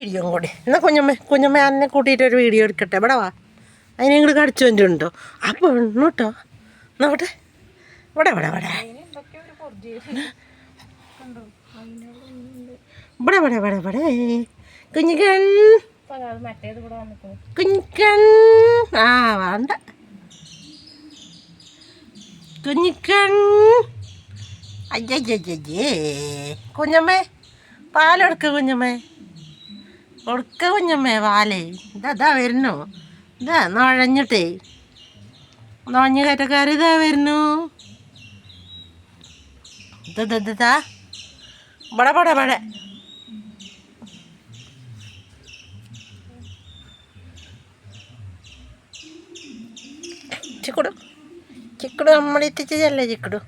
Video കൂടി എന്നാൽ കുഞ്ഞമ്മ എന്നെ കൂട്ടിയിട്ടൊരു വീഡിയോ എടുക്കട്ടെ. ഇവിടെ വാ, അതിനെ ഇങ്ങോട്ട് കടിച്ചു വന്നിട്ടുണ്ടോ? അപ്പോൾ കേട്ടോ നോട്ടെ, ഇവിടെ ഇവിടെ ഇവിടെ ഇവിടെ ഇവിടെ ഇവിടെ ഇവിടെ കുഞ്ഞിക്കൺ കുഞ്ഞിക്കൺ. ആ വേണ്ട കുഞ്ഞിക്കൺ. അയ്യയ്യേ കുഞ്ഞമ്മേ പാലെടുക്ക കുഞ്ഞമ്മേ, കൊടുക്ക കുഞ്ഞമ്മേ പാലേ. ഇതാ വരുന്നു, ഇതാ നുഴഞ്ഞിട്ടേ നുഴഞ്ഞ കയറ്റക്കാർ ഇതാ വരുന്നു. ഇതാ ബട ബട ബട. ചിക്കുടു ചിക്കുടു നമ്മളെത്തിച്ചല്ലേ ചിക്കുടു.